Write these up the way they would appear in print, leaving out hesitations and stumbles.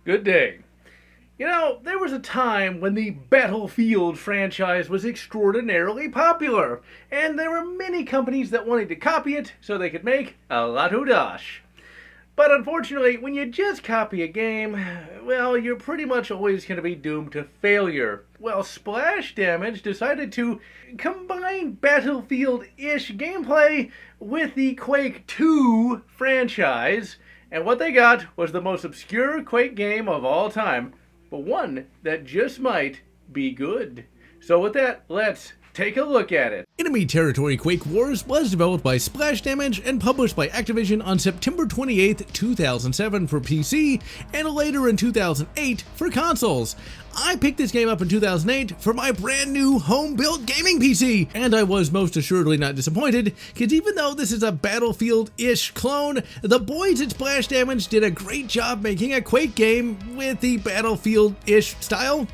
Good day. There was a time when the Battlefield franchise was extraordinarily popular, and there were many companies that wanted to copy it so they could make a lot of dosh. But unfortunately, when you just copy a game, well, you're pretty much always going to be doomed to failure. Well, Splash Damage decided to combine Battlefield-ish gameplay with the Quake II franchise, and what they got was the most obscure Quake game of all time, but one that just might be good. So with that, let's take a look at it. Enemy Territory Quake Wars was developed by Splash Damage and published by Activision on September 28, 2007 for PC, and later in 2008 for consoles. I picked this game up in 2008 for my brand new home-built gaming PC, and I was most assuredly not disappointed, because even though this is a Battlefield-ish clone, the boys at Splash Damage did a great job making a Quake game with the Battlefield-ish style.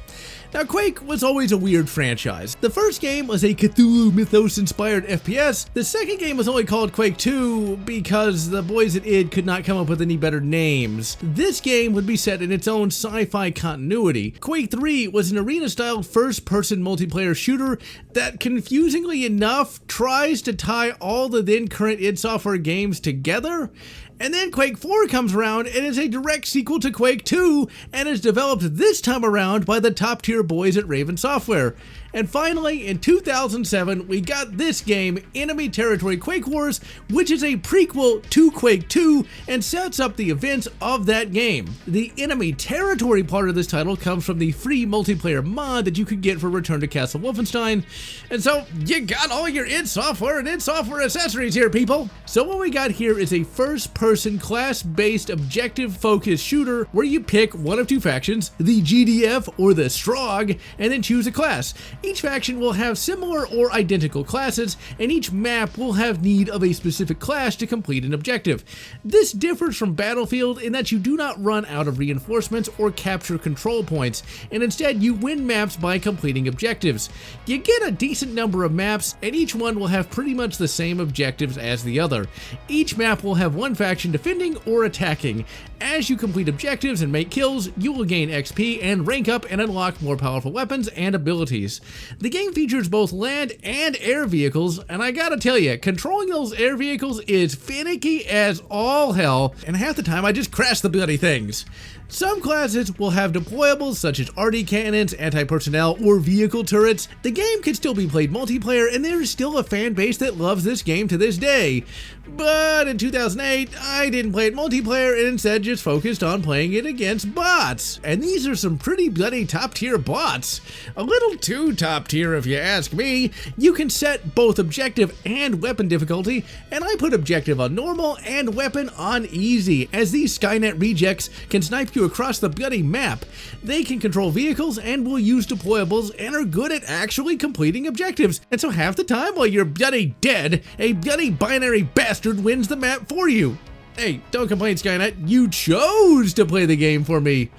Now, Quake was always a weird franchise. The first game was a Cthulhu Mythos-inspired FPS. The second game was only called Quake II because the boys at id could not come up with any better names. This game would be set in its own sci-fi continuity. Quake III was an arena-style first-person multiplayer shooter that, confusingly enough, tries to tie all the then-current id Software games together. And then Quake IV comes around and is a direct sequel to Quake II and is developed this time around by the top-tier boys at Raven Software. And finally, in 2007, we got this game, Enemy Territory Quake Wars, which is a prequel to Quake II and sets up the events of that game. The Enemy Territory part of this title comes from the free multiplayer mod that you could get for Return to Castle Wolfenstein. And so, you got all your id Software and id Software accessories here, people! So what we got here is a first-person class-based objective-focused shooter where you pick one of two factions, the GDF or the Strogg, and then choose a class. Each faction will have similar or identical classes, and each map will have need of a specific class to complete an objective. This differs from Battlefield in that you do not run out of reinforcements or capture control points, and instead you win maps by completing objectives. You get a decent number of maps, and each one will have pretty much the same objectives as the other. Each map will have one faction defending or attacking. As you complete objectives and make kills, you will gain XP and rank up and unlock more powerful weapons and abilities. The game features both land and air vehicles, and I gotta tell you, controlling those air vehicles is finicky as all hell, and half the time I just crash the bloody things. Some classes will have deployables such as RD cannons, anti-personnel, or vehicle turrets. The game can still be played multiplayer, and there is still a fan base that loves this game to this day. But in 2008, I didn't play it multiplayer and instead just focused on playing it against bots. And these are some pretty bloody top-tier bots. A little too top-tier if you ask me. You can set both objective and weapon difficulty, and I put objective on normal and weapon on easy, as these Skynet rejects can snipe you across the bloody map. They can control vehicles and will use deployables and are good at actually completing objectives. And so half the time while you're bloody dead, a bloody binary bastard wins the map for you. Hey, don't complain, Skynet. You chose to play the game for me.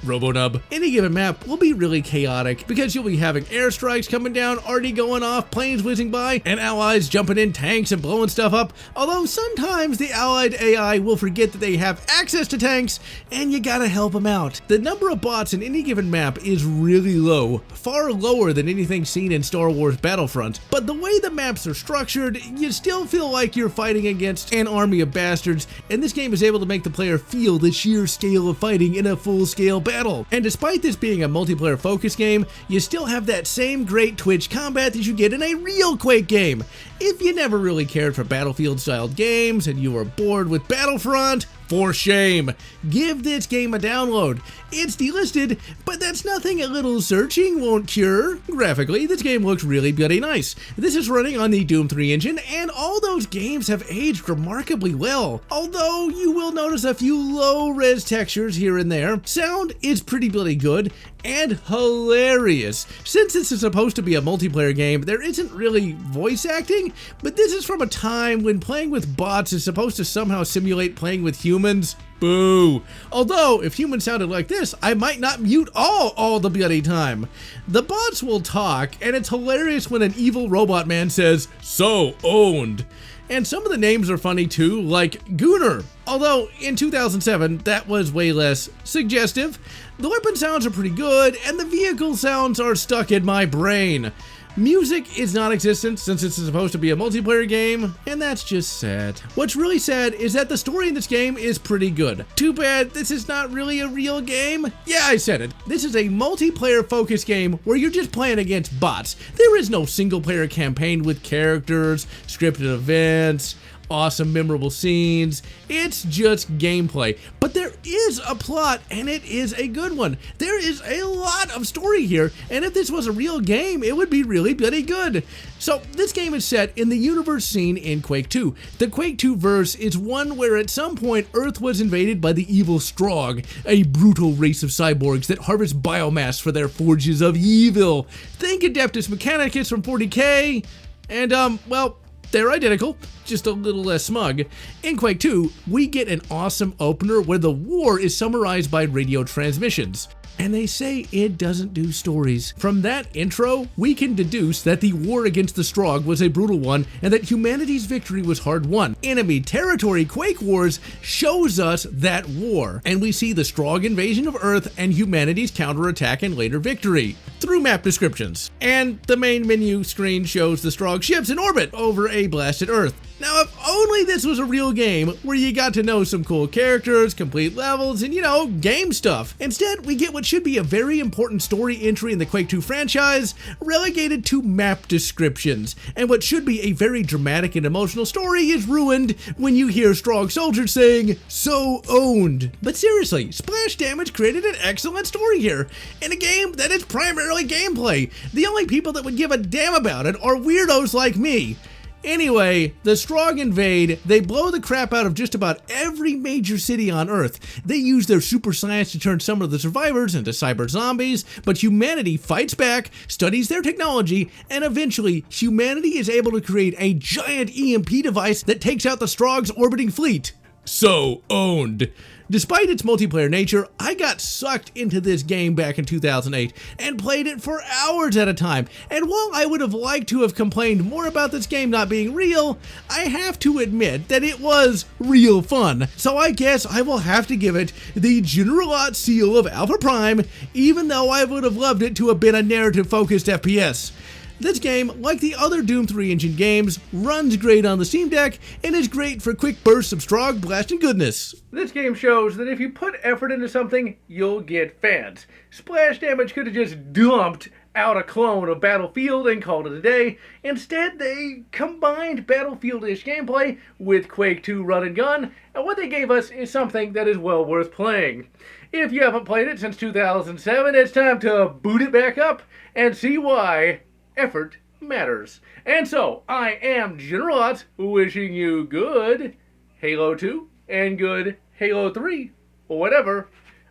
Robonub. Any given map will be really chaotic because you'll be having airstrikes coming down, RD going off, planes whizzing by, and allies jumping in tanks and blowing stuff up. Although sometimes the allied AI will forget that they have access to tanks, and you gotta help them out. The number of bots in any given map is really low, far lower than anything seen in Star Wars Battlefront. But the way the maps are structured, you still feel like you're fighting against an army of bastards, and this game is able to make the player feel the sheer scale of fighting in a full-scale battle. And despite this being a multiplayer focused game, you still have that same great twitch combat that you get in a real Quake game. If you never really cared for Battlefield-styled games and you were bored with Battlefront, for shame. Give this game a download. It's delisted, but that's nothing a little searching won't cure. Graphically, this game looks really bloody nice. This is running on the Doom 3 engine, and all those games have aged remarkably well. Although, you will notice a few low-res textures here and there. Sound is pretty bloody good, and hilarious. Since this is supposed to be a multiplayer game, there isn't really voice acting, but this is from a time when playing with bots is supposed to somehow simulate playing with humans. Boo! Although, if humans sounded like this, I might not mute all the bloody time. The bots will talk, and it's hilarious when an evil robot man says, "So owned." And some of the names are funny too, like Gooner. Although in 2007, that was way less suggestive. The weapon sounds are pretty good, and the vehicle sounds are stuck in my brain. Music is non-existent since it's supposed to be a multiplayer game, and that's just sad. What's really sad is that the story in this game is pretty good. Too bad this is not really a real game. Yeah, I said it. This is a multiplayer focused game where you're just playing against bots. There is no single player campaign with characters, scripted events, awesome memorable scenes. It's just gameplay. But there is a plot, and it is a good one. There is a lot of story here, and if this was a real game, it would be really bloody good. So this game is set in the universe scene in Quake II. The Quake II verse is one where at some point Earth was invaded by the evil Strogg, a brutal race of cyborgs that harvest biomass for their forges of evil. Think Adeptus Mechanicus from 40K, and well, they're identical, just a little less smug. In Quake II, we get an awesome opener where the war is summarized by radio transmissions. And they say it doesn't do stories. From that intro, we can deduce that the war against the Strogg was a brutal one and that humanity's victory was hard won. Enemy territory Quake Wars shows us that war, and we see the Strogg invasion of Earth and humanity's counterattack and later victory through map descriptions. And the main menu screen shows the Strogg ships in orbit over a blasted Earth. Now, if only this was a real game where you got to know some cool characters, complete levels, and, you know, game stuff. Instead, we get what should be a very important story entry in the Quake II franchise relegated to map descriptions. And what should be a very dramatic and emotional story is ruined when you hear Strogg soldiers saying, "So owned." But seriously, Splash Damage created an excellent story here, in a game that is primarily gameplay. The only people that would give a damn about it are weirdos like me. Anyway, the Strogg invade, they blow the crap out of just about every major city on Earth. They use their super science to turn some of the survivors into cyber zombies, but humanity fights back, studies their technology, and eventually humanity is able to create a giant EMP device that takes out the Strogg's orbiting fleet. So owned. Despite its multiplayer nature, I got sucked into this game back in 2008 and played it for hours at a time. And while I would have liked to have complained more about this game not being real, I have to admit that it was real fun. So I guess I will have to give it the General Lotz seal of Alpha Prime, even though I would have loved it to have been a narrative-focused FPS. This game, like the other Doom 3 engine games, runs great on the Steam Deck and is great for quick bursts of Strogg blasting goodness. This game shows that if you put effort into something, you'll get fans. Splash Damage could have just dumped out a clone of Battlefield and called it a day. Instead, they combined Battlefield-ish gameplay with Quake II run and gun, and what they gave us is something that is well worth playing. If you haven't played it since 2007, it's time to boot it back up and see why effort matters. And so, I am General Lotz, wishing you good Halo 2 and good Halo 3, or whatever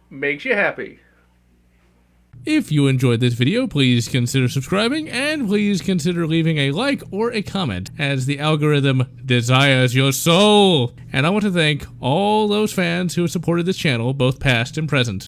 makes you happy. If you enjoyed this video, please consider subscribing, and please consider leaving a like or a comment, as the algorithm desires your soul. And I want to thank all those fans who have supported this channel, both past and present.